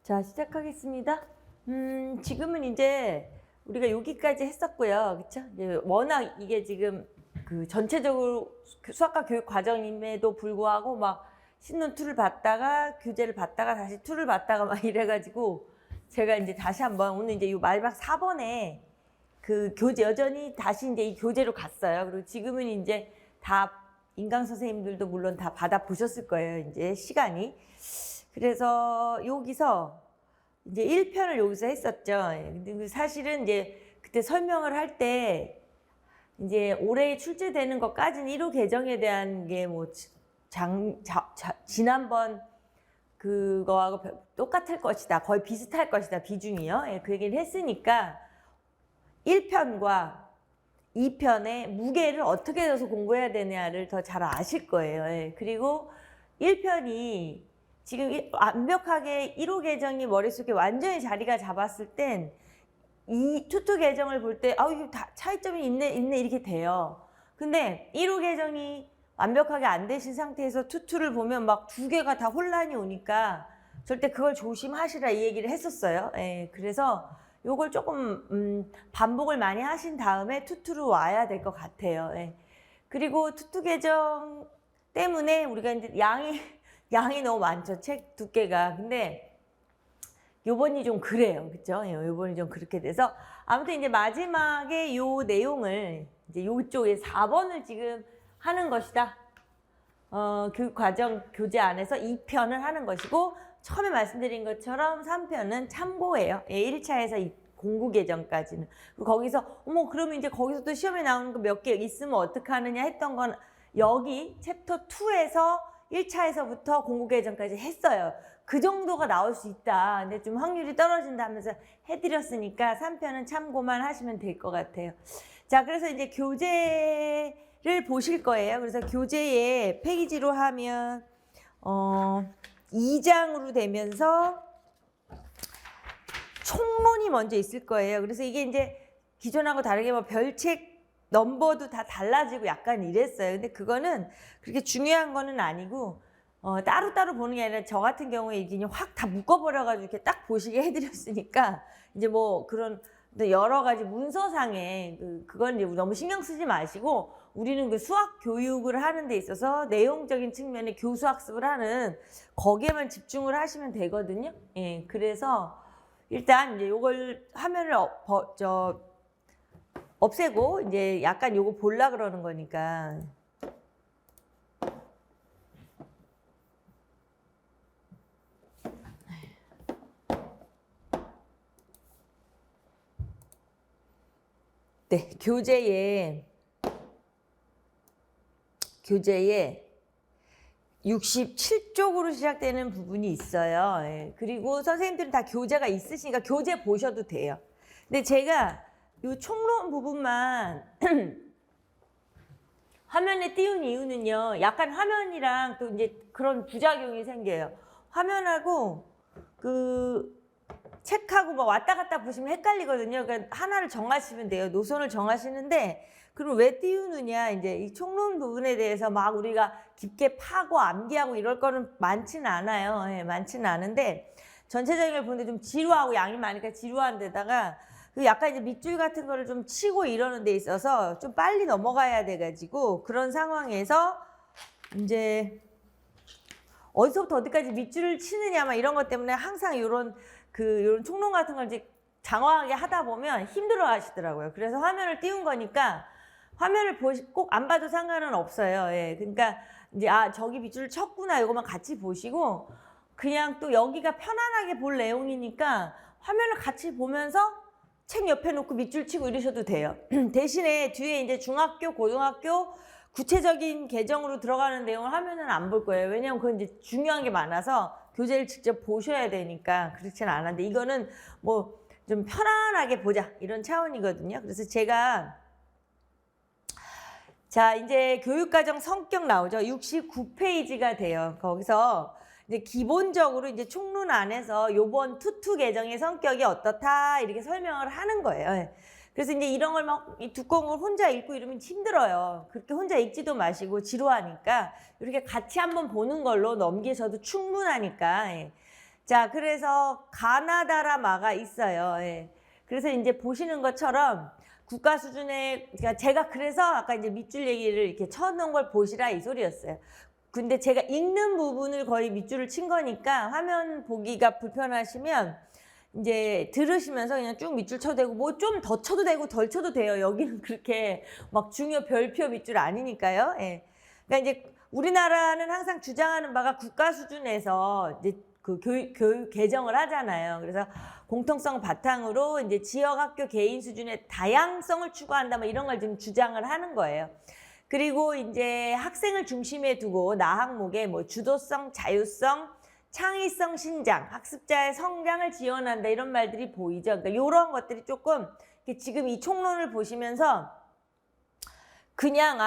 자, 시작하겠습니다. 지금은 이제 우리가 여기까지 했었고요. 그쵸? 이제 워낙 이게 지금 그 전체적으로 수학과 교육 과정임에도 불구하고 막 신론 2를 받다가 교재를 받다가 다시 2를 받다가 막 이래가지고 제가 이제 다시 한번 오늘 이제 이 마지막 4번에 그 교재 여전히 다시 이제 이 교재로 갔어요. 그리고 지금은 이제 다 인강 선생님들도 물론 다 받아 보셨을 거예요. 이제 시간이. 그래서 여기서 이제 1편을 여기서 했었죠. 근데 사실은 이제 그때 설명을 할 때 이제 올해 출제되는 것까지는 1호 개정에 대한 게 뭐 지난번 그거하고 똑같을 것이다. 거의 비슷할 것이다. 비중이요. 예, 그 얘기를 했으니까 1편과 2편의 무게를 어떻게 해서 공부해야 되냐를 더 잘 아실 거예요. 예, 그리고 1편이 지금 완벽하게 1호 개정이 머릿속에 완전히 자리가 잡았을 땐 이 투투 개정을 볼 때 이거 다 차이점이 있네 이렇게 돼요. 근데 1호 개정이 완벽하게 안 되신 상태에서 투투를 보면 막 두 개가 다 혼란이 오니까 절대 그걸 조심하시라 이 얘기를 했었어요. 예, 그래서 요걸 조금 반복을 많이 하신 다음에 투투로 와야 될 것 같아요. 예. 그리고 투투 개정 때문에 우리가 이제 양이 너무 많죠. 책 두께가. 근데 요번이 좀 그래요. 그죠? 요번이 좀 그렇게 돼서 아무튼 이제 마지막에 요 내용을 이제 요쪽에 4번을 지금 하는 것이다. 교육과정 교재 안에서 2편을 하는 것이고 처음에 말씀드린 것처럼 3편은 참고예요. 1차에서 공부 개정까지는. 거기서 그러면 이제 거기서도 시험에 나오는 거 몇 개 있으면 어떡하느냐 했던 건 여기 챕터 2에서 1차에서부터 공부 개정까지 했어요. 그 정도가 나올 수 있다. 근데 좀 확률이 떨어진다 하면서 해드렸으니까 3편은 참고만 하시면 될 것 같아요. 자, 그래서 이제 교재를 보실 거예요. 그래서 교재에 페이지로 하면 2장으로 되면서 총론이 먼저 있을 거예요. 그래서 이게 이제 기존하고 다르게 뭐 별책 넘버도 다 달라지고 약간 이랬어요. 근데 그거는 그렇게 중요한 거는 아니고 따로따로 보는 게 아니라 저 같은 경우에 이게 확 다 묶어버려가지고 이렇게 딱 보시게 해드렸으니까 이제 뭐 그런 여러 가지 문서상에 그건 이제 너무 신경 쓰지 마시고 우리는 그 수학 교육을 하는 데 있어서 내용적인 측면의 교수학습을 하는 거기에만 집중을 하시면 되거든요. 예, 그래서 일단 이제 요걸 화면을 없애고 이제 약간 요거 볼라 그러는 거니까. 네, 교재에 67쪽으로 시작되는 부분이 있어요. 예, 그리고 선생님들은 다 교재가 있으시니까 교재 보셔도 돼요. 근데 제가 이 총론 부분만 화면에 띄운 이유는요. 약간 화면이랑 또 이제 그런 부작용이 생겨요. 화면하고 그 책하고 막 왔다 갔다 보시면 헷갈리거든요. 그러니까 하나를 정하시면 돼요. 노선을 정하시는데 그럼 왜 띄우느냐. 이제 이 총론 부분에 대해서 막 우리가 깊게 파고 암기하고 이럴 거는 많지는 않아요. 예, 많지는 않은데 전체적인 걸 보는데 좀 지루하고 양이 많으니까 지루한 데다가 약간 이제 밑줄 같은 거를 좀 치고 이러는 데 있어서 좀 빨리 넘어가야 돼가지고 그런 상황에서 이제 어디서부터 어디까지 밑줄을 치느냐 막 이런 것 때문에 항상 이런 총론 같은 걸 이제 장황하게 하다 보면 힘들어 하시더라고요. 그래서 화면을 띄운 거니까 화면을 꼭 안 봐도 상관은 없어요. 예. 그러니까 이제 저기 밑줄을 쳤구나 이거만 같이 보시고 그냥 또 여기가 편안하게 볼 내용이니까 화면을 같이 보면서 책 옆에 놓고 밑줄 치고 이러셔도 돼요. 대신에 뒤에 이제 중학교, 고등학교 구체적인 계정으로 들어가는 내용을 하면은 안 볼 거예요. 왜냐하면 그건 이제 중요한 게 많아서 교재를 직접 보셔야 되니까 그렇지는 않은데 이거는 뭐 좀 편안하게 보자 이런 차원이거든요. 그래서 제가 자 이제 교육과정 성격 나오죠. 69페이지가 돼요. 거기서 이제 기본적으로 이제 총론 안에서 요번 투투 개정의 성격이 어떻다 이렇게 설명을 하는 거예요. 그래서 이제 이런 걸 막 두꺼운 걸 혼자 읽고 이러면 힘들어요. 그렇게 혼자 읽지도 마시고 지루하니까 이렇게 같이 한번 보는 걸로 넘기셔도 충분하니까. 자, 그래서 가나다라마가 있어요. 예. 그래서 이제 보시는 것처럼 국가 수준의, 그러니까 제가 그래서 아까 이제 밑줄 얘기를 이렇게 쳐놓은 걸 보시라 이 소리였어요. 근데 제가 읽는 부분을 거의 밑줄을 친 거니까 화면 보기가 불편하시면 이제 들으시면서 그냥 쭉 밑줄 쳐도 되고 뭐 좀 더 쳐도 되고 덜 쳐도 돼요. 여기는 그렇게 막 중요 별표 밑줄 아니니까요. 예. 그러니까 이제 우리나라는 항상 주장하는 바가 국가 수준에서 이제 그 교육 개정을 하잖아요. 그래서 공통성 바탕으로 이제 지역 학교 개인 수준의 다양성을 추구한다 뭐 이런 걸 지금 주장을 하는 거예요. 그리고 이제 학생을 중심에 두고 나학목에 뭐 주도성, 자유성, 창의성 신장, 학습자의 성장을 지원한다 이런 말들이 보이죠. 그러니까 이런 것들이 조금 지금 이 총론을 보시면서 그냥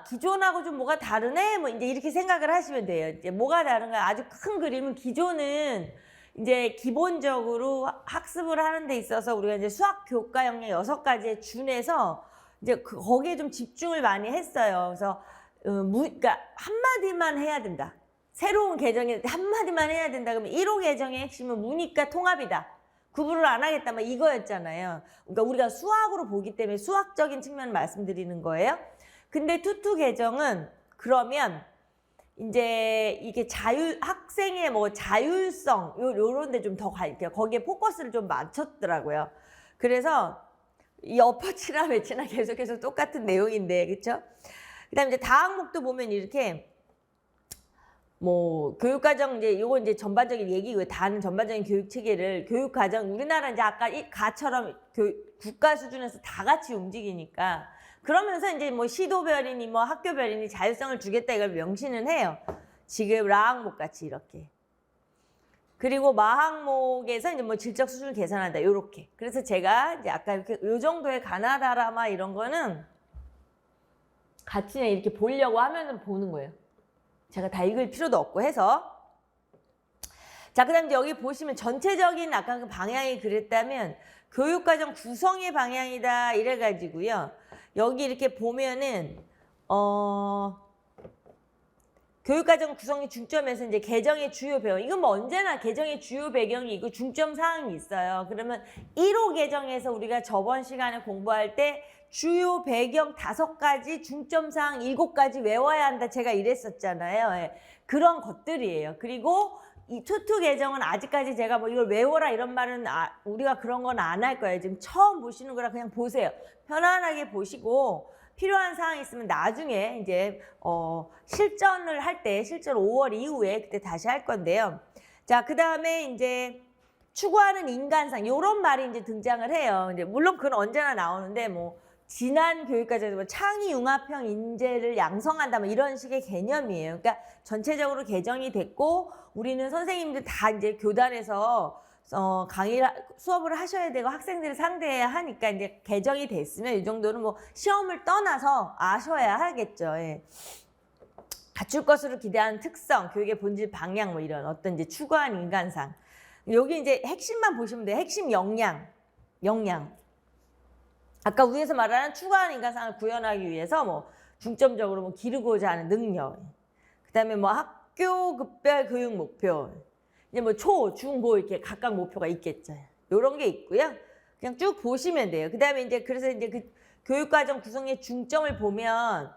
기존하고 좀 뭐가 다르네 뭐 이제 이렇게 생각을 하시면 돼요. 이제 뭐가 다른가 아주 큰 그림은 기존은 이제 기본적으로 학습을 하는 데 있어서 우리가 이제 수학 교과 역량 6가지에 준해서 이제 거기에 좀 집중을 많이 했어요. 그래서 그러니까 한마디만 해야 된다. 새로운 개정에 한마디만 해야 된다. 그러면 1호 개정의 핵심은 문이과 통합이다. 구분을 안 하겠다. 막 이거였잖아요. 그러니까 우리가 수학으로 보기 때문에 수학적인 측면을 말씀드리는 거예요. 근데 투투 개정은 그러면 이제 이게 학생의 뭐 자율성 요런 데 좀 더 거기에 포커스를 좀 맞췄더라고요. 그래서 이 엎어치나 외치나 계속해서 똑같은 내용인데, 그렇죠? 그다음에 이제 다항목도 보면 이렇게 뭐 교육과정 이제 요거 이제 전반적인 얘기고요. 다른 전반적인 교육 체계를 교육과정 우리나라 이제 아까 이 가처럼 국가 수준에서 다 같이 움직이니까 그러면서 이제 뭐 시도별이니 뭐 학교별이니 자율성을 주겠다 이걸 명시는 해요. 지금 라항목 같이 이렇게. 그리고 마항목에서 이제 뭐 질적 수준을 계산한다 요렇게. 그래서 제가 이제 아까 이렇게 요 정도의 가나다라마 이런 거는 같이 그냥 이렇게 보려고 하면은 보는 거예요. 제가 다 읽을 필요도 없고 해서. 자, 그 다음 이제 여기 보시면 전체적인 아까 그 방향이 그랬다면 교육과정 구성의 방향이다 이래가지고요. 여기 이렇게 보면은 교육과정 구성의 중점에서 이제 개정의 주요 배경. 이건 뭐 언제나 개정의 주요 배경이 있고 중점 사항이 있어요. 그러면 1호 개정에서 우리가 저번 시간에 공부할 때 주요 배경 5가지, 중점 사항 7가지 외워야 한다. 제가 이랬었잖아요. 예. 그런 것들이에요. 그리고 이 투투 개정은 아직까지 제가 뭐 이걸 외워라 이런 말은 우리가 그런 건 안 할 거예요. 지금 처음 보시는 거라 그냥 보세요. 편안하게 보시고 필요한 사항이 있으면 나중에 이제 실전을 할 때 실제로 5월 이후에 그때 다시 할 건데요. 자, 그 다음에 이제 추구하는 인간상 이런 말이 이제 등장을 해요. 이제 물론 그건 언제나 나오는데 뭐 지난 교육과정에서 뭐 창의융합형 인재를 양성한다 뭐 이런 식의 개념이에요. 그러니까 전체적으로 개정이 됐고 우리는 선생님들 다 이제 교단에서 수업을 하셔야 되고 학생들을 상대해야 하니까 이제 개정이 됐으면 이 정도는 뭐 시험을 떠나서 아셔야 하겠죠. 예. 갖출 것으로 기대하는 특성, 교육의 본질 방향 뭐 이런 어떤 이제 추구한 인간상. 여기 이제 핵심만 보시면 돼요. 핵심 역량. 아까 위에서 말하는 추구한 인간상을 구현하기 위해서 뭐 중점적으로 뭐 기르고자 하는 능력. 그다음에 뭐 학교 급별 교육 목표. 이제 뭐 초, 중, 고 이렇게 각각 목표가 있겠죠. 요런 게 있고요. 그냥 쭉 보시면 돼요. 그다음에 이제 그래서 이제 그 교육과정 구성의 중점을 보면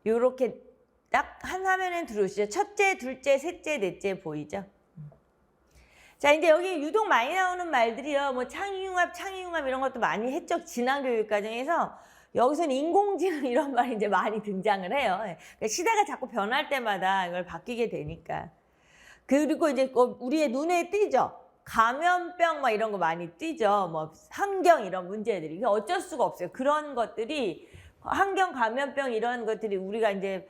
요렇게 딱 한 화면에 들어오시죠. 첫째, 둘째, 셋째, 넷째 보이죠? 자, 이제 여기 유독 많이 나오는 말들이요. 뭐 창의융합 이런 것도 많이 했죠. 지난 교육과정에서. 여기서는 인공지능 이런 말이 이제 많이 등장을 해요. 그러니까 시대가 자꾸 변할 때마다 이걸 바뀌게 되니까. 그리고 이제 우리의 눈에 띄죠. 감염병 막 이런 거 많이 띄죠. 뭐 환경 이런 문제들이. 어쩔 수가 없어요. 그런 것들이 환경 감염병 이런 것들이 우리가 이제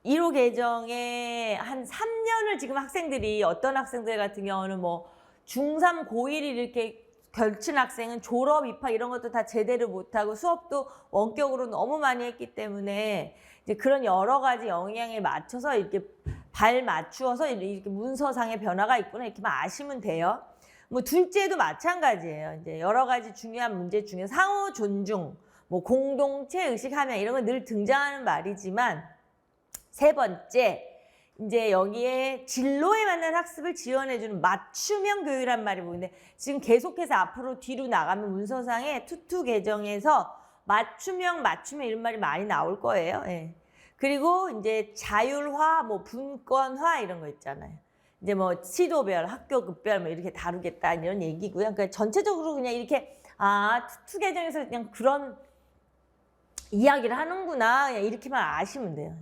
1호 개정에 한 3년을 지금 학생들이 어떤 학생들 같은 경우는 뭐 중3, 고1이 이렇게 걸친 학생은 졸업, 입학 이런 것도 다 제대로 못하고 수업도 원격으로 너무 많이 했기 때문에 이제 그런 여러 가지 영향에 맞춰서 이렇게 발 맞추어서 이렇게 문서상의 변화가 있구나 이렇게만 아시면 돼요. 뭐 둘째도 마찬가지예요. 이제 여러 가지 중요한 문제 중에 상호 존중, 뭐 공동체 의식 함양 이런 건 늘 등장하는 말이지만 세 번째 이제 여기에 진로에 맞는 학습을 지원해주는 맞춤형 교육이란 말이 보이는데 지금 계속해서 앞으로 뒤로 나가면 문서상에 투투 개정에서 맞춤형 이런 말이 많이 나올 거예요. 예. 그리고 이제 자율화, 뭐 분권화 이런 거 있잖아요. 이제 뭐 시도별, 학교급별 뭐 이렇게 다루겠다 이런 얘기고요. 그러니까 전체적으로 그냥 이렇게 투투 개정에서 그냥 그런 이야기를 하는구나 그냥 이렇게만 아시면 돼요.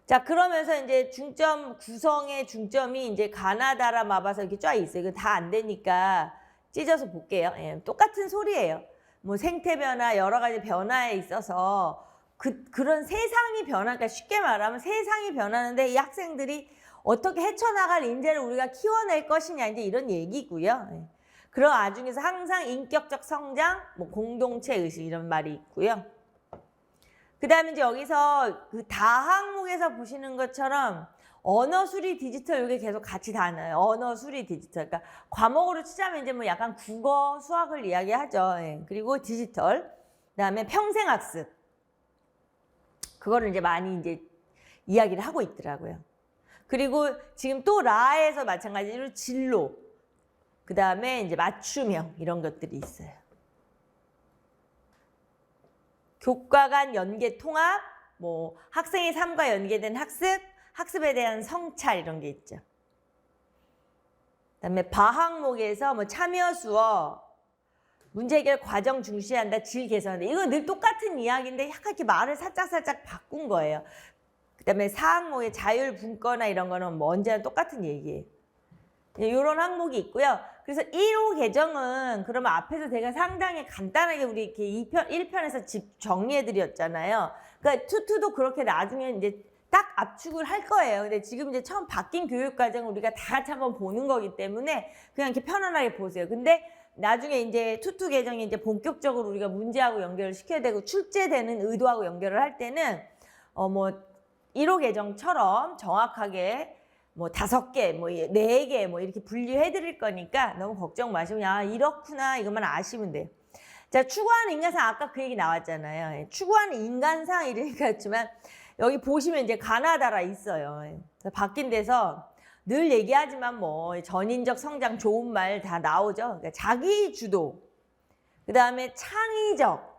자, 그러면서 이제 중점 구성의 중점이 이제 가나다라 마바사 이렇게 쫙 있어요. 이거 다 안 되니까 찢어서 볼게요. 예, 똑같은 소리예요. 뭐 생태 변화, 여러 가지 변화에 있어서 그런 세상이 변하니까 쉽게 말하면 세상이 변하는데 이 학생들이 어떻게 헤쳐나갈 인재를 우리가 키워낼 것이냐 이제 이런 얘기고요. 예. 그런 와중에서 항상 인격적 성장, 뭐 공동체 의식 이런 말이 있고요. 그 다음에 이제 여기서 그 다항목에서 보시는 것처럼 언어 수리 디지털 이게 계속 같이 다 나와요. 언어 수리 디지털. 그러니까 과목으로 치자면 이제 뭐 약간 국어, 수학을 이야기하죠. 예. 그리고 디지털. 그 다음에 평생학습. 그거를 이제 많이 이제 이야기를 하고 있더라고요. 그리고 지금 또 라에서 마찬가지로 진로. 그 다음에 이제 맞춤형 이런 것들이 있어요. 교과 간 연계 통합, 뭐 학생의 삶과 연계된 학습, 학습에 대한 성찰 이런 게 있죠. 그다음에 바항목에서 뭐 참여 수업, 문제 해결 과정 중시한다, 질 개선한다. 이거 늘 똑같은 이야기인데 약간 이렇게 말을 살짝 바꾼 거예요. 그다음에 사항목의 자율 분권화 이런 거는 뭐 언제나 똑같은 얘기예요. 이런 항목이 있고요. 그래서 1호 개정은 그러면 앞에서 제가 상당히 간단하게 우리 이렇게 1편에서 정리해드렸잖아요. 그러니까 투투도 그렇게 나중에 이제 딱 압축을 할 거예요. 근데 지금 이제 처음 바뀐 교육과정을 우리가 다 같이 한번 보는 거기 때문에 그냥 이렇게 편안하게 보세요. 근데 나중에 이제 투투 개정이 이제 본격적으로 우리가 문제하고 연결을 시켜야 되고 출제되는 의도하고 연결을 할 때는 뭐 1호 개정처럼 정확하게 뭐 5개, 뭐 4개 뭐 이렇게 분류해 드릴 거니까 너무 걱정 마시고 야 이렇구나 이것만 아시면 돼요. 자, 추구하는 인간상 아까 그 얘기 나왔잖아요. 추구하는 인간상 이러니까 했지만 여기 보시면 이제 가나다라 있어요. 바뀐 데서 늘 얘기하지만 뭐 전인적 성장 좋은 말 다 나오죠. 그러니까 자기 주도, 그 다음에 창의적,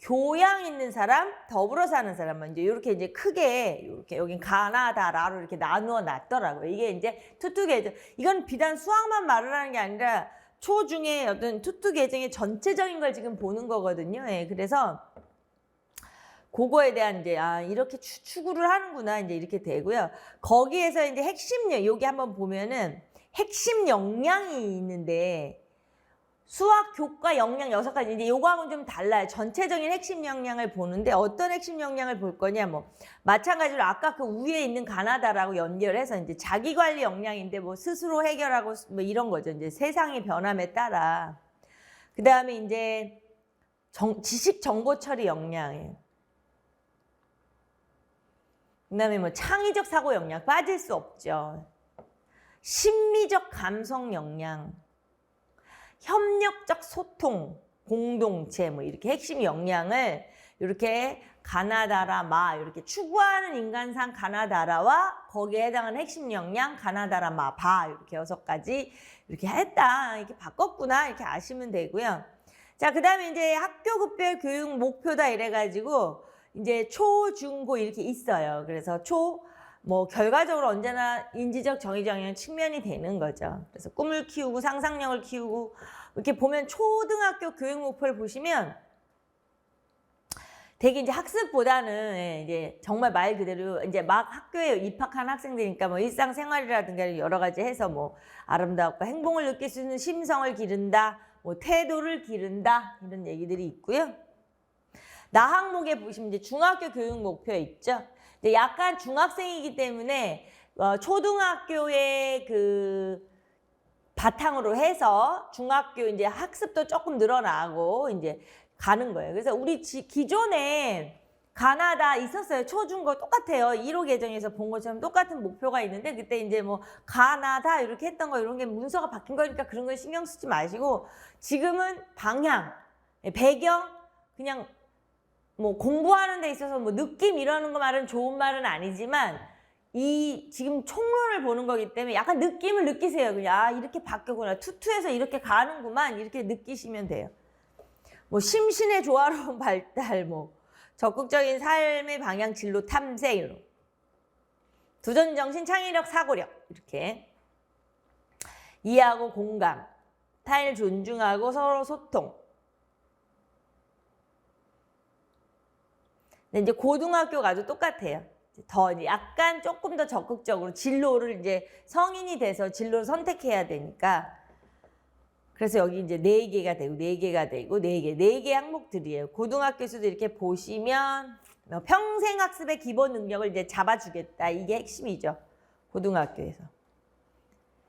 교양 있는 사람, 더불어 사는 사람 이제 이렇게 이제 크게 이렇게 여긴 가나다라로 이렇게 나누어 놨더라고요. 이게 이제 투투 개정. 이건 비단 수학만 말을 하는 게 아니라 초중에 어떤 투투 개정의 전체적인 걸 지금 보는 거거든요. 예, 그래서 그거에 대한 이제 이렇게 추구를 하는구나 이제 이렇게 되고요. 거기에서 이제 여기 한번 보면은 핵심 역량이 있는데. 수학, 교과, 역량 6가지. 이제 요거하고는 좀 달라요. 전체적인 핵심 역량을 보는데 어떤 핵심 역량을 볼 거냐 뭐 마찬가지로 아까 그 위에 있는 가나다라고 연결해서 이제 자기관리 역량인데 뭐 스스로 해결하고 뭐 이런 거죠. 이제 세상의 변함에 따라. 그다음에 이제 지식 정보 처리 역량이에요. 그다음에 뭐 창의적 사고 역량 빠질 수 없죠. 심리적 감성 역량. 협력적 소통, 공동체 뭐 이렇게 핵심 역량을 이렇게 가나다라 이렇게 추구하는 인간상 가나다라와 거기에 해당하는 핵심 역량 가나다라 바 이렇게 6가지 이렇게 했다 이렇게 바꿨구나 이렇게 아시면 되고요. 자, 그다음에 이제 학교급별 교육 목표다 이래가지고 이제 초, 중, 고 이렇게 있어요. 그래서 뭐 결과적으로 언제나 인지적 정의적인 측면이 되는 거죠. 그래서 꿈을 키우고 상상력을 키우고 이렇게 보면 초등학교 교육 목표를 보시면 되게 이제 학습보다는 이제 정말 말 그대로 이제 막 학교에 입학한 학생들이니까 뭐 일상생활이라든가 여러 가지 해서 뭐 아름다움과 행복을 느낄 수 있는 심성을 기른다, 뭐 태도를 기른다 이런 얘기들이 있고요. 나항목에 보시면 이제 중학교 교육 목표 있죠. 약간 중학생이기 때문에 초등학교의 그 바탕으로 해서 중학교 이제 학습도 조금 늘어나고 이제 가는 거예요. 그래서 우리 기존에 가나다 있었어요. 초중고 똑같아요. 1호 개정에서 본 것처럼 똑같은 목표가 있는데 그때 이제 뭐 가나다 이렇게 했던 거 이런 게 문서가 바뀐 거니까 그런 걸 신경 쓰지 마시고 지금은 방향, 배경 그냥 뭐 공부하는 데 있어서 뭐 느낌 이러는 거 말은 좋은 말은 아니지만 이 지금 총론을 보는 거기 때문에 약간 느낌을 느끼세요. 그냥 아 이렇게 바뀌었구나. 투투에서 이렇게 가는구만. 이렇게 느끼시면 돼요. 뭐 심신의 조화로운 발달, 뭐 적극적인 삶의 방향 진로 탐색, 이런 도전정신, 창의력, 사고력 이렇게 이해하고 공감, 타인을 존중하고 서로 소통. 근데 이제 고등학교 가도 똑같아요. 더 이제 약간 조금 더 적극적으로 진로를 이제 성인이 돼서 진로를 선택해야 되니까 그래서 여기 이제 4개가 되고 4개가 되고 4개 항목들이에요. 고등학교에서도 이렇게 보시면 평생 학습의 기본 능력을 이제 잡아주겠다. 이게 핵심이죠. 고등학교에서.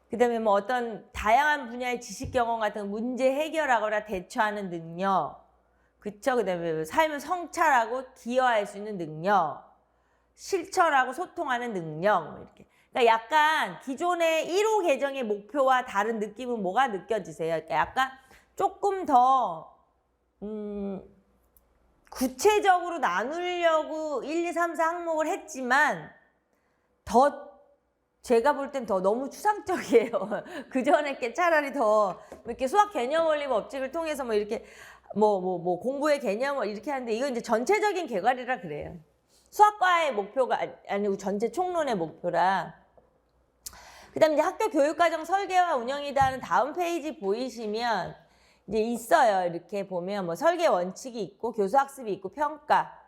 그 다음에 뭐 어떤 다양한 분야의 지식 경험 같은 문제 해결하거나 대처하는 능력. 그쵸? 그 다음에 삶을 성찰하고 기여할 수 있는 능력. 실천하고 소통하는 능력. 이렇게. 그러니까 약간 기존의 1호 개정의 목표와 다른 느낌은 뭐가 느껴지세요? 그러니까 약간 조금 더 구체적으로 나누려고 1, 2, 3, 4 항목을 했지만 더 제가 볼 땐 더 너무 추상적이에요. 그 전에 게 차라리 더 이렇게 수학 개념 원리 법칙을 통해서 뭐 이렇게 뭐 공부의 개념을 이렇게 하는데 이건 이제 전체적인 개괄이라 그래요. 수학과의 목표가 아니고 전체 총론의 목표라. 그 다음에 이제 학교 교육과정 설계와 운영이다 하는 다음 페이지 보이시면 이제 있어요. 이렇게 보면 뭐 설계 원칙이 있고 교수 학습이 있고 평가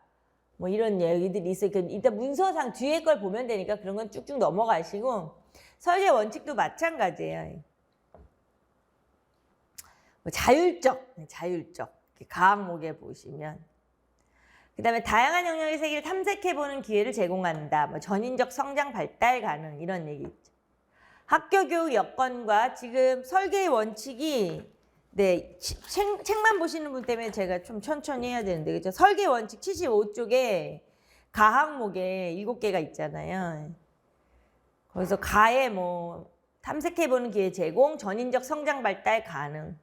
뭐 이런 얘기들이 있어요. 일단 문서상 뒤에 걸 보면 되니까 그런 건 쭉쭉 넘어가시고 설계 원칙도 마찬가지예요. 뭐 자율적 과학목에 보시면 그 다음에 다양한 영역의 세계를 탐색해보는 기회를 제공한다. 뭐 전인적 성장 발달 가능 이런 얘기 있죠. 학교 교육 여건과 지금 설계의 원칙이 네 책만 보시는 분 때문에 제가 좀 천천히 해야 되는데 그죠? 설계 원칙 75쪽에 가 항목에 7개가 있잖아요. 거기서 가에 뭐 탐색해보는 기회 제공, 전인적 성장 발달 가능.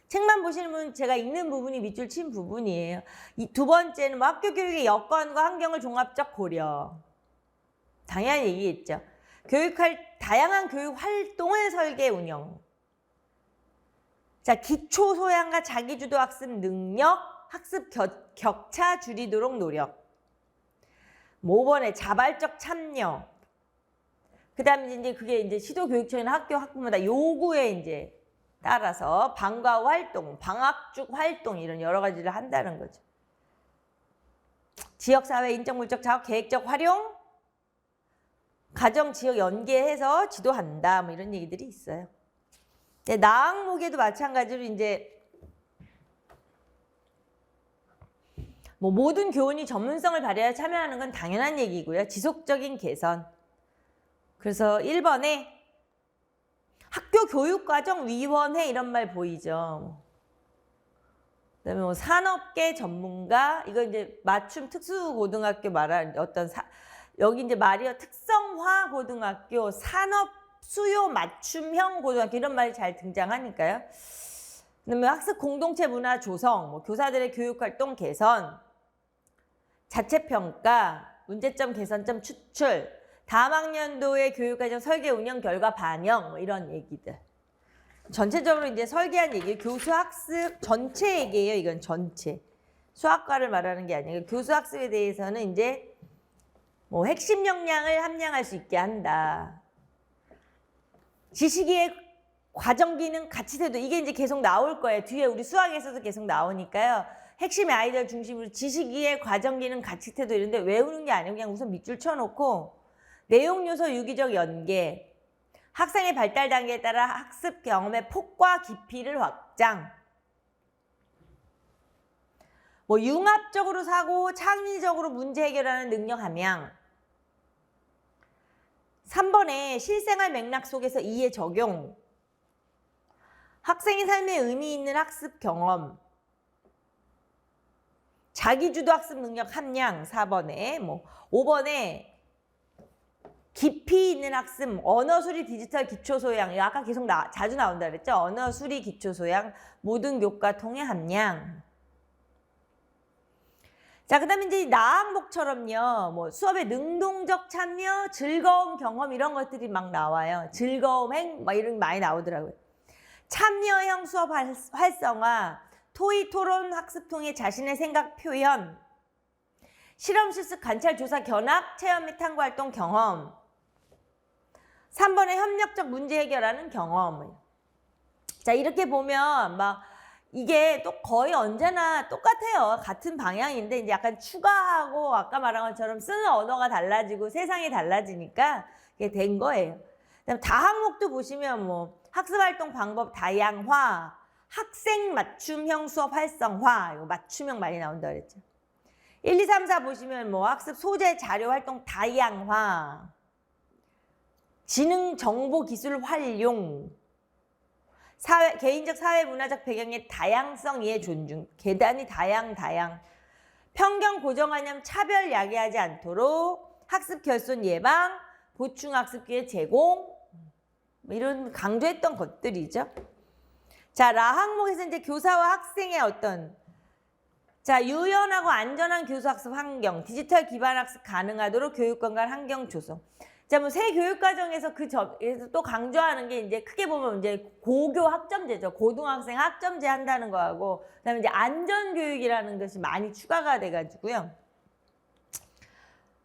책만 보시는 분은 제가 읽는 부분이 밑줄 친 부분이에요. 이 두 번째는 뭐 학교 교육의 여건과 환경을 종합적 고려. 당연히 얘기했죠. 교육할 다양한 교육 활동을 설계 운영. 자, 기초 소양과 자기주도 학습 능력, 학습 격차 줄이도록 노력. 5번에 자발적 참여. 그다음에 이제 그게 이제 시도교육청이나 학교 학부모마다 요구에 이제 따라서 방과 후 활동, 방학중 활동 이런 여러 가지를 한다는 거죠. 지역사회 인적 물적 작업 계획적 활용. 가정 지역 연계해서 지도한다. 뭐 이런 얘기들이 있어요. 네, 나항목에도 마찬가지로 이제 뭐 모든 교원이 전문성을 발휘하여 참여하는 건 당연한 얘기고요. 지속적인 개선. 그래서 1번에 학교교육과정위원회 이런 말 보이죠. 그다음에 뭐 산업계 전문가 이거 이제 맞춤 특수고등학교 말하는 어떤 여기 이제 말이요. 특성화 고등학교, 산업 수요 맞춤형 고등학교 이런 말이 잘 등장하니까요. 그다음에 학습 공동체 문화 조성, 뭐 교사들의 교육 활동 개선, 자체 평가, 문제점 개선점 추출, 다음 학년도의 교육과정 설계 운영 결과 반영 뭐 이런 얘기들. 전체적으로 이제 설계한 얘기, 교수 학습 전체 얘기예요. 이건 전체. 수학과를 말하는 게 아니고 교수 학습에 대해서는 이제 뭐 핵심 역량을 함량할 수 있게 한다. 지식의 과정 기능 가치 태도 이게 이제 계속 나올 거예요. 뒤에 우리 수학에서도 계속 나오니까요. 핵심의 아이들 중심으로 지식의 과정 기능 가치 태도 이런데 외우는 게 아니고 그냥 우선 밑줄 쳐놓고 내용 요소 유기적 연계, 학생의 발달 단계에 따라 학습 경험의 폭과 깊이를 확장. 뭐 융합적으로 사고, 창의적으로 문제 해결하는 능력 함양. 3번에 실생활 맥락 속에서 이해 적용. 학생의 삶에 의미 있는 학습 경험. 자기주도 학습 능력 함량 4번에 뭐 5번에 깊이 있는 학습, 언어 수리 디지털 기초 소양. 이거 아까 계속 자주 나온다 그랬죠? 언어 수리 기초 소양, 모든 교과 통해 함량. 자, 그다음에 이제 나항목처럼요. 뭐 수업에 능동적 참여, 즐거움 경험 이런 것들이 막 나와요. 즐거움 막 이런 게 많이 나오더라고요. 참여형 수업 활성화, 토의 토론 학습 통해 자신의 생각 표현, 실험 실습 관찰 조사 견학, 체험 및 탐구 활동 경험. 3번에 협력적 문제 해결하는 경험. 자, 이렇게 보면 막 이게 또 거의 언제나 똑같아요. 같은 방향인데 이제 약간 추가하고 아까 말한 것처럼 쓰는 언어가 달라지고 세상이 달라지니까 이게 된 거예요. 그다음 다항목도 보시면 뭐 학습활동 방법 다양화, 학생 맞춤형 수업 활성화, 이거 맞춤형 많이 나온다 그랬죠. 1, 2, 3, 4 보시면 뭐 학습 소재 자료 활동 다양화, 지능 정보 기술 활용, 개인적 사회 문화적 배경의 다양성 이해 존중, 계단이 다양, 편견 고정관념 차별 야기하지 않도록 학습 결손 예방, 보충 학습 기회 제공, 이런 강조했던 것들이죠. 자, 라 항목에서 이제 교사와 학생의 어떤 유연하고 안전한 교수 학습 환경, 디지털 기반 학습 가능하도록 교육 건강 환경 조성. 자, 뭐 새 교육 과정에서 그에서 또 강조하는 게 이제 크게 보면 이제 고교 학점제죠. 고등학생 학점제 한다는 거하고 그다음에 이제 안전 교육이라는 것이 많이 추가가 돼 가지고요.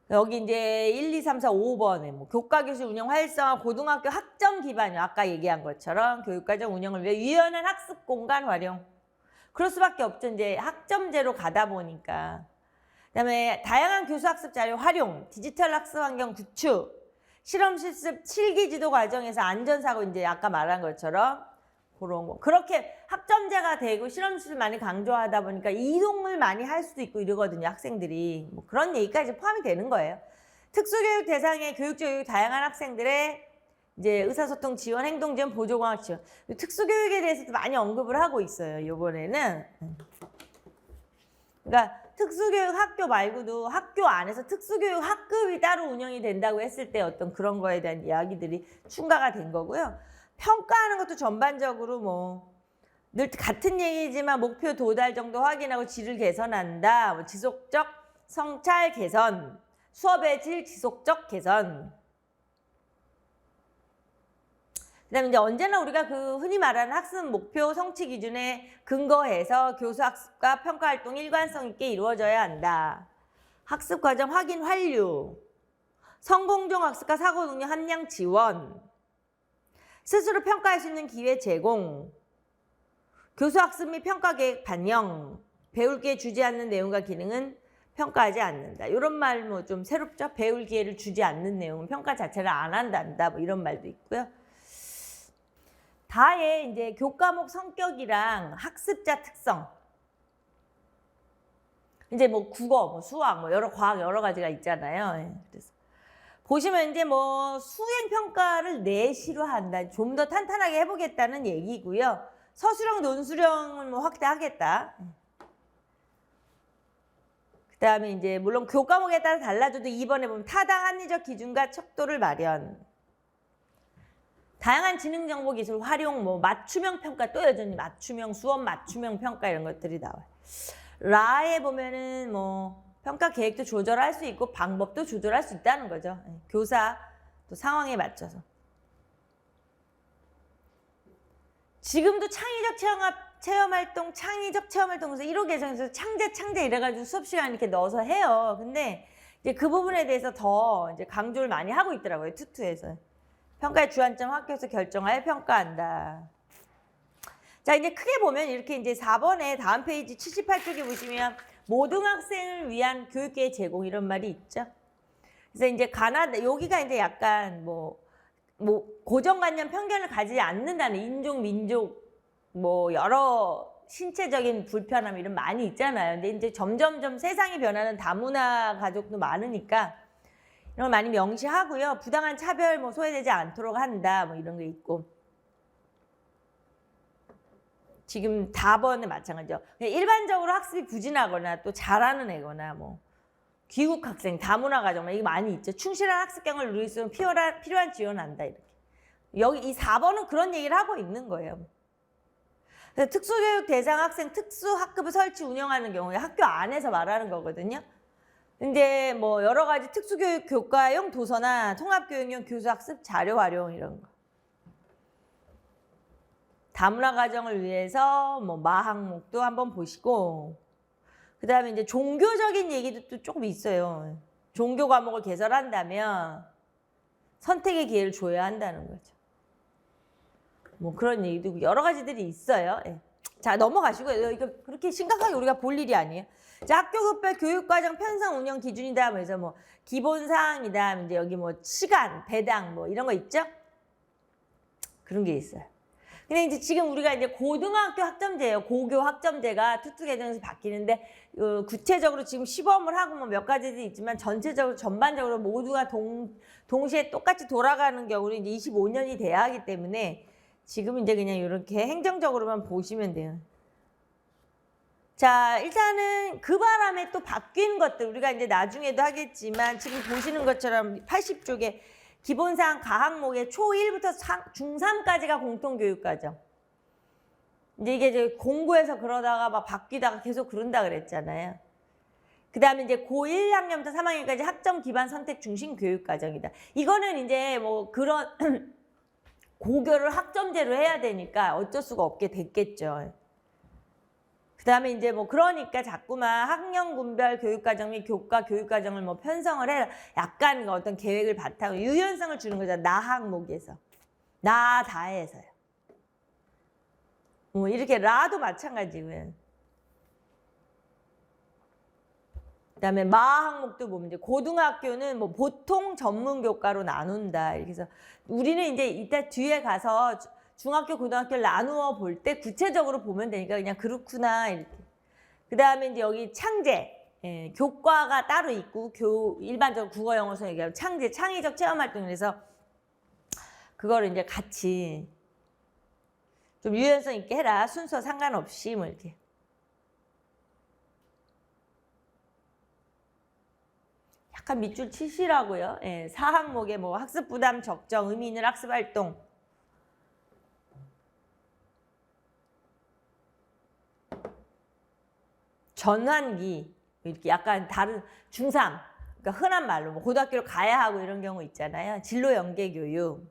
여기 이제 1, 2, 3, 4, 5번에 뭐 교과 교실 운영 활성화, 고등학교 학점 기반이요. 아까 얘기한 것처럼 교육과정 운영을 위해 유연한 학습 공간 활용. 그럴 수밖에 없죠. 이제 학점제로 가다 보니까. 그다음에 다양한 교수 학습 자료 활용, 디지털 학습 환경 구축, 실험 실습 7기 지도 과정에서 안전사고 이제 아까 말한 것처럼 그런 거. 그렇게 학점제가 되고 실험 실습 많이 강조하다 보니까 이동을 많이 할 수도 있고 이러거든요. 학생들이. 뭐 그런 얘기까지 포함이 되는 거예요. 특수교육 대상의 교육적 요구 다양한 학생들의 이제 의사소통 지원, 행동 지원, 보조공학 지원. 특수교육에 대해서도 많이 언급을 하고 있어요. 이번에는. 그러니까 특수교육 학교 말고도 학교 안에서 특수교육 학급이 따로 운영이 된다고 했을 때 어떤 그런 거에 대한 이야기들이 추가가 된 거고요. 평가하는 것도 전반적으로 뭐 늘 같은 얘기지만 목표 도달 정도 확인하고 질을 개선한다. 뭐 지속적 성찰 개선, 수업의 질 지속적 개선. 그다음에 이제 언제나 우리가 그 흔히 말하는 학습 목표 성취 기준에 근거해서 교수 학습과 평가 활동 일관성 있게 이루어져야 한다. 학습 과정 확인 완료. 성공적 학습과 사고 능력 함량 지원. 스스로 평가할 수 있는 기회 제공. 교수 학습 및 평가 계획 반영. 배울 기회 주지 않는 내용과 기능은 평가하지 않는다. 이런 말 뭐 좀 새롭죠? 배울 기회를 주지 않는 내용은 평가 자체를 안 한다. 뭐 이런 말도 있고요. 다의 이제 교과목 성격이랑 학습자 특성. 이제 뭐 국어, 뭐 수학, 뭐 여러 과학 여러 가지가 있잖아요. 그래서 보시면 이제 뭐 수행 평가를 내시로 한다. 좀 더 탄탄하게 해보겠다는 얘기고요. 서술형, 논술형을 뭐 확대하겠다. 그다음에 이제 물론 교과목에 따라 달라져도 2번에 보면 타당 합리적 기준과 척도를 마련. 다양한 지능 정보 기술 활용, 뭐 맞춤형 평가 또 여전히 맞춤형 수업 맞춤형 평가 이런 것들이 나와요. 라에 보면은 뭐 평가 계획도 조절할 수 있고 방법도 조절할 수 있다는 거죠. 교사 또 상황에 맞춰서. 지금도 창의적 체험 활동, 창의적 체험 활동에서 1호 개정에서 창제 이래가지고 수업 시간 이렇게 넣어서 해요. 근데 이제 그 부분에 대해서 더 이제 강조를 많이 하고 있더라고요. 투투에서. 평가의 주안점 학교에서 결정하여 평가한다. 자, 이제 크게 보면 이렇게 이제 4번에 다음 페이지 78쪽에 보시면 모든 학생을 위한 교육계의 제공 이런 말이 있죠. 그래서 이제 여기가 이제 약간 뭐 고정관념 편견을 가지지 않는다는 인종, 민족, 뭐 여러 신체적인 불편함 이런 많이 있잖아요. 근데 이제 점점점 세상이 변하는 다문화 가족도 많으니까 이런 걸 많이 명시하고요. 부당한 차별 뭐 소외되지 않도록 한다. 뭐 이런 게 있고. 지금 4번에 마찬가지죠. 일반적으로 학습이 부진하거나 또 잘하는 애거나 뭐 귀국 학생, 다문화 가정 이게 많이 있죠. 충실한 학습경을 누릴 수 있는 필요한 지원한다 이렇게. 여기 이 4번은 그런 얘기를 하고 있는 거예요. 그래서 특수교육 대상 학생 특수학급을 설치 운영하는 경우에 학교 안에서 말하는 거거든요. 근데 뭐 여러 가지 특수교육 교과용 도서나 통합교육용 교수학습 자료 활용 이런 거. 다문화 가정을 위해서 뭐 마항목도 한번 보시고, 그 다음에 이제 종교적인 얘기도 또 조금 있어요. 종교 과목을 개설한다면 선택의 기회를 줘야 한다는 거죠. 뭐 그런 얘기도 여러 가지들이 있어요. 예. 자, 넘어가시고요. 이거 그렇게 심각하게 우리가 볼 일이 아니에요. 자, 학교급별 교육과정 편성 운영 기준이다. 그래서 뭐 기본 사항이다. 이제 여기 뭐 시간, 배당 뭐 이런 거 있죠? 그런 게 있어요. 근데 이제 지금 우리가 이제 고등학교 학점제예요. 고교 학점제가 투투 개정에서 바뀌는데 구체적으로 지금 시범을 하고 뭐 몇 가지도 있지만 전체적으로 전반적으로 모두가 동시에 똑같이 돌아가는 경우는 이제 25년이 돼야 하기 때문에 지금 이제 그냥 이렇게 행정적으로만 보시면 돼요. 자, 일단은 그 바람에 또 바뀐 것들 우리가 이제 나중에도 하겠지만 지금 보시는 것처럼 80쪽에 기본사항 가학목의 초1부터 중3까지가 공통교육과정. 이제 이게 공부해서 그러다가 막 바뀌다가 계속 그런다 그랬잖아요. 그 다음에 이제 고1학년부터 3학년까지 학점 기반 선택 중심 교육과정이다. 이거는 이제 뭐 그런 고교를 학점제로 해야 되니까 어쩔 수가 없게 됐겠죠. 그 다음에 이제 뭐 그러니까 자꾸만 학년군별 교육과정 및 교과 교육과정을 뭐 편성을 해라. 약간 어떤 계획을 바탕으로 유연성을 주는 거잖아. 나 항목에서. 나 다에서요. 뭐 이렇게 라도 마찬가지고요. 그 다음에 마 항목도 보면 이제 고등학교는 뭐 보통 전문 교과로 나눈다. 이렇게 해서 우리는 이제 이따 뒤에 가서 중학교, 고등학교를 나누어 볼 때 구체적으로 보면 되니까 그냥 그렇구나 이렇게. 그 다음에 이제 여기 창제, 예, 교과가 따로 있고 일반적으로 국어, 영어, 수학 얘기하고 창제, 창의적 체험 활동에서 그거를 이제 같이 좀 유연성 있게 해라. 순서 상관없이 뭐 이렇게. 약간 밑줄 치시라고요. 예, 4항목에 뭐 학습 부담 적정, 의미 있는 학습 활동. 전환기 이렇게 약간 다른 중3 그러니까 흔한 말로 뭐 고등학교를 가야 하고 이런 경우 있잖아요. 진로 연계 교육.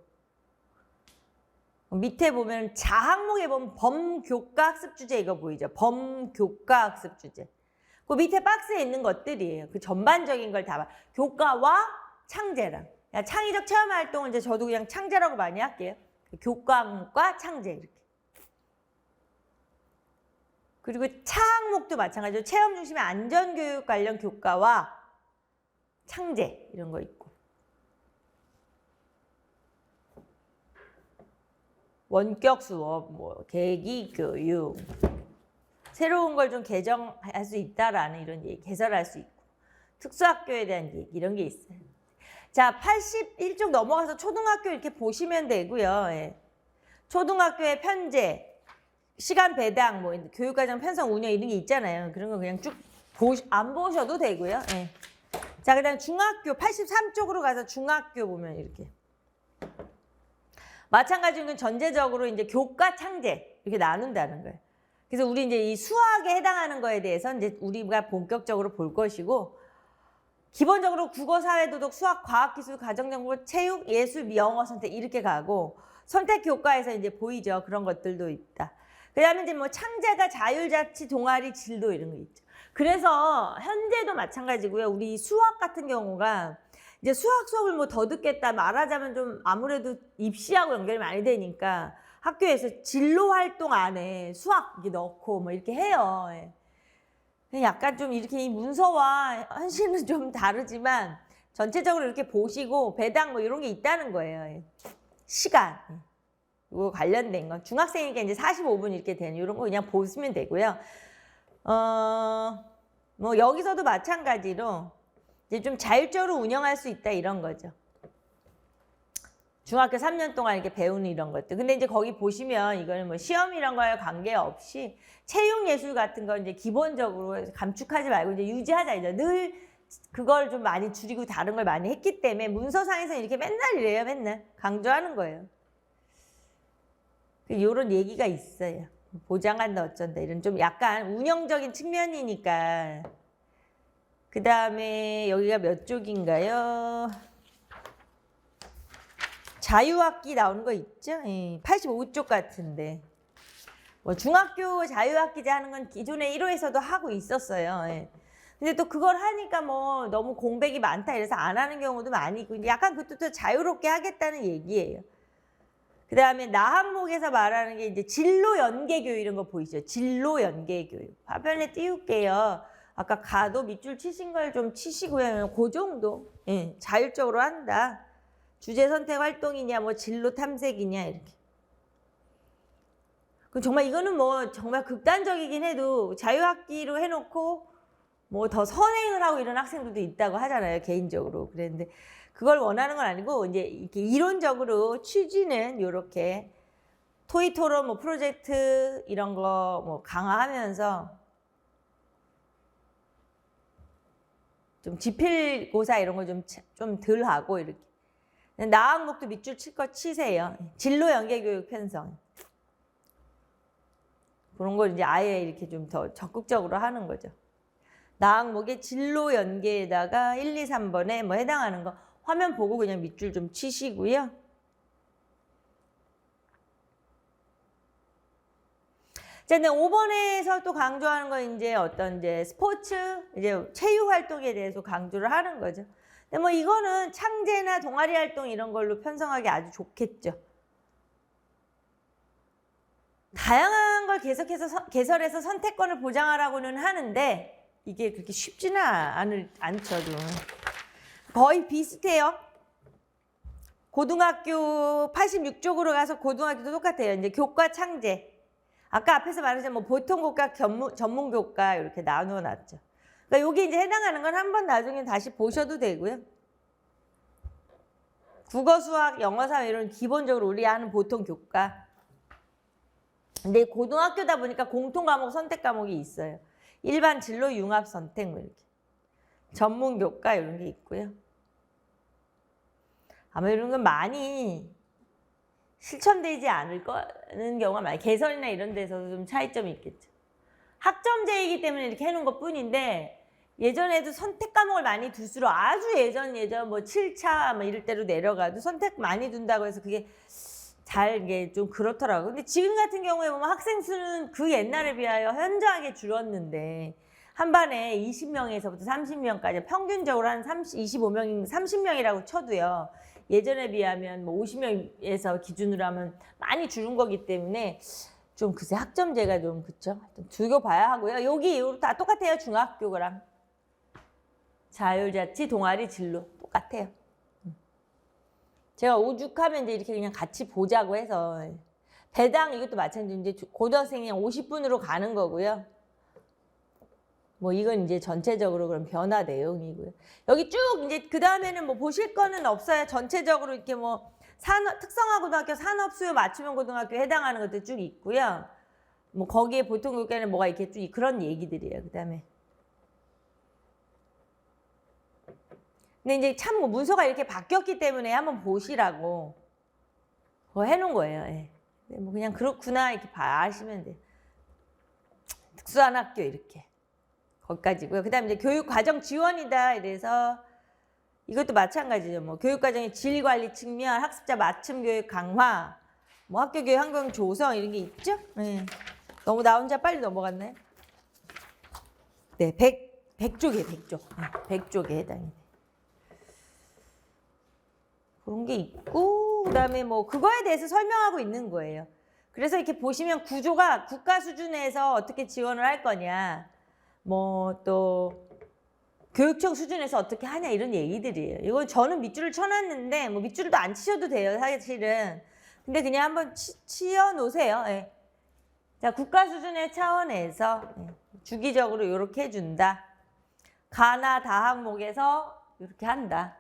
밑에 보면 자항목에 보면 범교과 학습 주제 이거 보이죠? 범교과 학습 주제. 그 밑에 박스에 있는 것들이에요. 그 전반적인 걸 다 봐. 교과와 창제랑. 창의적 체험 활동은 이제 저도 그냥 창제라고 많이 할게요. 교과과 창제 이렇게. 그리고 차항목도 마찬가지로 체험 중심의 안전교육 관련 교과와 창제 이런 거 있고. 원격 수업, 뭐 계기 교육. 새로운 걸 좀 개정할 수 있다라는 이런 얘기, 개설할 수 있고. 특수학교에 대한 얘기 이런 게 있어요. 자, 81쪽 넘어가서 초등학교 이렇게 보시면 되고요. 예. 초등학교의 편제. 시간 배당, 뭐 교육과정 편성 운영 이런 게 있잖아요. 그런 거 그냥 쭉 안 보셔도 되고요. 예. 자, 그다음 중학교 83쪽으로 가서 중학교 보면 이렇게 마찬가지로 전제적으로 이제 교과 창제 이렇게 나눈다는 거예요. 그래서 우리 이제 이 수학에 해당하는 거에 대해서 이제 우리가 본격적으로 볼 것이고 기본적으로 국어, 사회, 도덕, 수학, 과학, 기술, 가정정보, 체육, 예술, 영어 선택 이렇게 가고 선택 교과에서 이제 보이죠. 그런 것들도 있다. 그 다음에 이제 뭐 창제가 자율자치, 동아리, 진도 이런 거 있죠. 그래서 현재도 마찬가지고요. 우리 수학 같은 경우가 이제 수학 수업을 뭐 더 듣겠다 말하자면 좀 아무래도 입시하고 연결이 많이 되니까 학교에서 진로 활동 안에 수학 이렇게 넣고 뭐 이렇게 해요. 약간 좀 이렇게 이 문서와 현실은 좀 다르지만 전체적으로 이렇게 보시고 배당 뭐 이런 게 있다는 거예요. 시간. 이거 관련된 거. 중학생이니까 이제 45분 이렇게 되는 이런 거 그냥 보시면 되고요. 뭐 여기서도 마찬가지로 이제 좀 자율적으로 운영할 수 있다 이런 거죠. 중학교 3년 동안 이렇게 배우는 이런 것들. 근데 이제 거기 보시면 이거는 뭐 시험 이런 거에 관계없이 체육 예술 같은 거 이제 기본적으로 감축하지 말고 이제 유지하자 이제 늘 그걸 좀 많이 줄이고 다른 걸 많이 했기 때문에 문서상에서 이렇게 맨날 이래요. 맨날 강조하는 거예요. 이런 얘기가 있어요. 보장한다 어쩐다 이런 좀 약간 운영적인 측면이니까. 그 다음에 여기가 몇 쪽인가요? 자유학기 나오는 거 있죠? 85쪽 같은데. 뭐 중학교 자유학기제 하는 건 기존에 1호에서도 하고 있었어요. 근데 또 그걸 하니까 뭐 너무 공백이 많다 이래서 안 하는 경우도 많이 있고 약간 그것도 또 자유롭게 하겠다는 얘기예요. 그 다음에 나항목에서 말하는 게 이제 진로 연계 교육 이런 거 보이죠? 진로 연계 교육. 화면에 띄울게요. 아까 가도 밑줄 치신 걸 좀 치시고요. 그 정도. 자율적으로 한다. 주제 선택 활동이냐, 뭐 진로 탐색이냐 이렇게. 그 정말 이거는 뭐 정말 극단적이긴 해도 자유학기로 해놓고 뭐 더 선행을 하고 이런 학생들도 있다고 하잖아요, 개인적으로. 그랬는데 그걸 원하는 건 아니고 이제 이렇게 이론적으로 취지는 이렇게 토의 토론, 뭐 프로젝트 이런 거 뭐 강화하면서 좀 지필고사 이런 거 좀 덜 하고 이렇게. 나항목도 밑줄 칠 거 치세요. 진로 연계 교육 편성. 그런 걸 이제 아예 이렇게 좀 더 적극적으로 하는 거죠. 나항목의 진로 연계에다가 1, 2, 3번에 뭐 해당하는 거 화면 보고 그냥 밑줄 좀 치시고요. 자, 근데 5번에서 또 강조하는 건 이제 어떤 이제 스포츠, 이제 체육 활동에 대해서 강조를 하는 거죠. 근데 뭐 이거는 창제나 동아리 활동 이런 걸로 편성하기 아주 좋겠죠. 다양한 걸 계속해서 개설해서 선택권을 보장하라고는 하는데 이게 그렇게 쉽지는 않죠. 거의 비슷해요. 고등학교 86쪽으로 가서 고등학교도 똑같아요. 이제 교과 창제. 아까 앞에서 말했지만 뭐 보통 교과, 전문 교과 이렇게 나누어 놨죠. 그러니까 여기 이제 해당하는 건 한번 나중에 다시 보셔도 되고요. 국어, 수학, 영어, 사회 이런 기본적으로 우리 하는 보통 교과. 근데 고등학교다 보니까 공통 과목, 선택 과목이 있어요. 일반 진로 융합 선택 뭐 이렇게. 전문 교과 이런 게 있고요. 아마 이런 건 많이 실천되지 않을 거는 경우가 많아요. 개설이나 이런 데서도 좀 차이점이 있겠죠. 학점제이기 때문에 이렇게 해놓은 것 뿐인데 예전에도 선택 과목을 많이 둘수록 아주 예전 뭐 7차 뭐 이럴 때로 내려가도 선택 많이 둔다고 해서 그게 잘 이게 좀 그렇더라고요. 근데 지금 같은 경우에 보면 학생 수는 그 옛날에 비하여 현저하게 줄었는데 한 반에 20명에서부터 30명까지 평균적으로 한 25명, 30명이라고 쳐도요. 예전에 비하면 뭐 50명에서 기준으로 하면 많이 줄은 거기 때문에 좀 글쎄 학점제가 좀 그쵸? 두고 봐야 하고요. 여기 이후로 다 똑같아요. 중학교랑 자율자치, 동아리, 진로 똑같아요. 제가 오죽하면 이제 이렇게 그냥 같이 보자고 해서 배당 이것도 마찬가지로 이제 고등학생이 50분으로 가는 거고요. 뭐 이건 이제 전체적으로 그런 변화 내용이고요. 여기 쭉 이제 그 다음에는 뭐 보실 거는 없어요. 전체적으로 이렇게 뭐 특성화고등학교, 산업수요 맞춤형 고등학교에 해당하는 것도 쭉 있고요. 뭐 거기에 보통 교과에는 뭐가 이렇게 쭉 그런 얘기들이에요. 그 다음에 근데 이제 참 뭐 문서가 이렇게 바뀌었기 때문에 한번 보시라고 그거 해놓은 거예요. 예. 뭐 그냥 그렇구나 이렇게 아시면 돼요. 특수한 학교 이렇게. 거기까지고요. 그 다음에 이제 교육과정 지원이다. 이래서 이것도 마찬가지죠. 뭐 교육과정의 질관리 측면, 학습자 맞춤 교육 강화, 뭐 학교 교육 환경 조성 이런 게 있죠. 네. 너무 나 혼자 빨리 넘어갔나요? 네, 100쪽이에요. 100쪽. 100쪽에 해당이 돼요. 그런 게 있고 그 다음에 뭐 그거에 대해서 설명하고 있는 거예요. 그래서 이렇게 보시면 구조가 국가 수준에서 어떻게 지원을 할 거냐 뭐 또 교육청 수준에서 어떻게 하냐 이런 얘기들이에요. 이건 저는 밑줄을 쳐놨는데 뭐 밑줄도 안 치셔도 돼요. 사실은. 근데 그냥 한번 치어 놓으세요. 예. 자, 국가 수준의 차원에서 주기적으로 이렇게 해준다. 가나 다항목에서 이렇게 한다.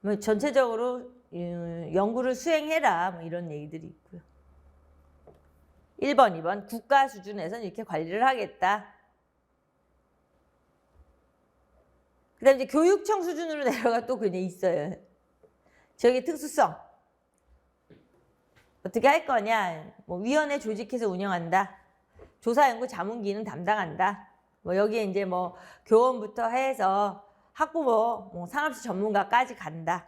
뭐 전체적으로 연구를 수행해라 뭐 이런 얘기들이 있고요. 1번, 2번 국가 수준에서는 이렇게 관리를 하겠다. 그다음에 이제 교육청 수준으로 내려가 또 그냥 있어요. 저기 특수성. 어떻게 할 거냐? 뭐 위원회 조직해서 운영한다. 조사 연구 자문 기능 담당한다. 뭐 여기에 이제 뭐 교원부터 해서 학부모, 뭐 산업시 전문가까지 간다.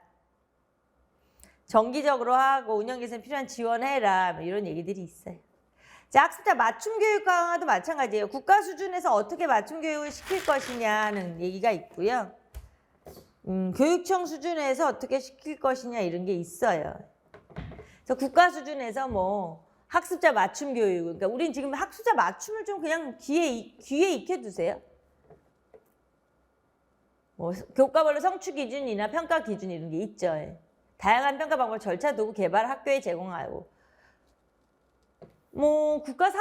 정기적으로 하고 운영 개선 필요한 지원해라. 뭐 이런 얘기들이 있어요. 자, 학습자 맞춤 교육 강화도 마찬가지예요. 국가 수준에서 어떻게 맞춤 교육을 시킬 것이냐는 얘기가 있고요. 교육청 수준에서 어떻게 시킬 것이냐 이런 게 있어요. 그래서 국가 수준에서 뭐 학습자 맞춤 교육, 그러니까 우린 지금 학습자 맞춤을 좀 그냥 귀에 익혀두세요. 뭐 교과별로 성취 기준이나 평가 기준 이런 게 있죠. 다양한 평가 방법, 절차, 도구 개발 학교에 제공하고. 뭐 국가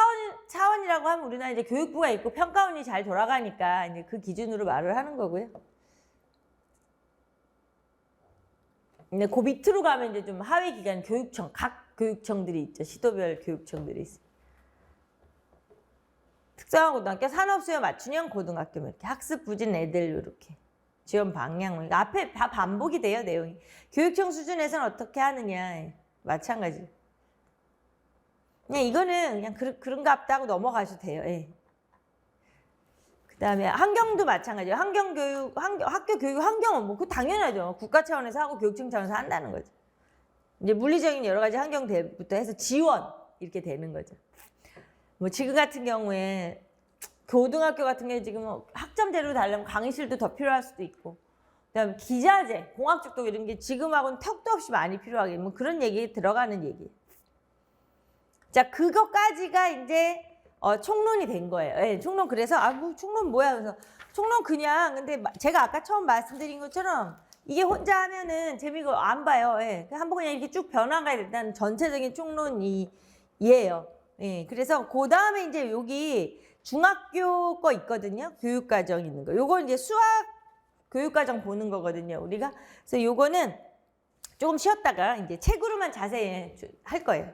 차원이라고 하면 우리나라 이제 교육부가 있고 평가원이 잘 돌아가니까 이제 그 기준으로 말을 하는 거고요. 근데 그 밑으로 가면 이제 좀 하위 기관 교육청, 각 교육청들이 있죠. 시도별 교육청들이 있어요. 특성화 고등학교, 산업수요 맞춤형 고등학교 이렇게 학습 부진 애들 이렇게 지원 방향 앞에 다 반복이 돼요 내용이. 교육청 수준에서는 어떻게 하느냐 마찬가지. 그냥 이거는 그냥 그런갑다 하고 넘어가셔도 돼요. 예. 그다음에 환경도 마찬가지예요. 환경교육, 학교 교육 환경은 뭐 그 당연하죠. 국가 차원에서 하고 교육청 차원에서 한다는 거죠. 이제 물리적인 여러 가지 환경부터 해서 지원 이렇게 되는 거죠. 뭐 지금 같은 경우에 고등학교 같은 경우에 지금 학점 재료 달라면 강의실도 더 필요할 수도 있고, 그다음에 기자재, 공학 쪽도 이런 게 지금하고는 턱도 없이 많이 필요하게 뭐 그런 얘기에 들어가는 얘기. 자, 그거까지가 이제 총론이 된 거예요. 예, 총론. 그래서 뭐 총론 뭐야? 그래서 총론 그냥 근데 제가 아까 처음 말씀드린 것처럼 이게 혼자 하면은 재미가 안 봐요. 예, 한번 그냥 이렇게 쭉 변화가 일단 전체적인 총론이에요. 예, 그래서 그 다음에 이제 여기 중학교 거 있거든요. 교육과정 있는 거. 요거 이제 수학 교육과정 보는 거거든요. 우리가. 그래서 요거는 조금 쉬었다가 이제 책으로만 자세히 할 거예요.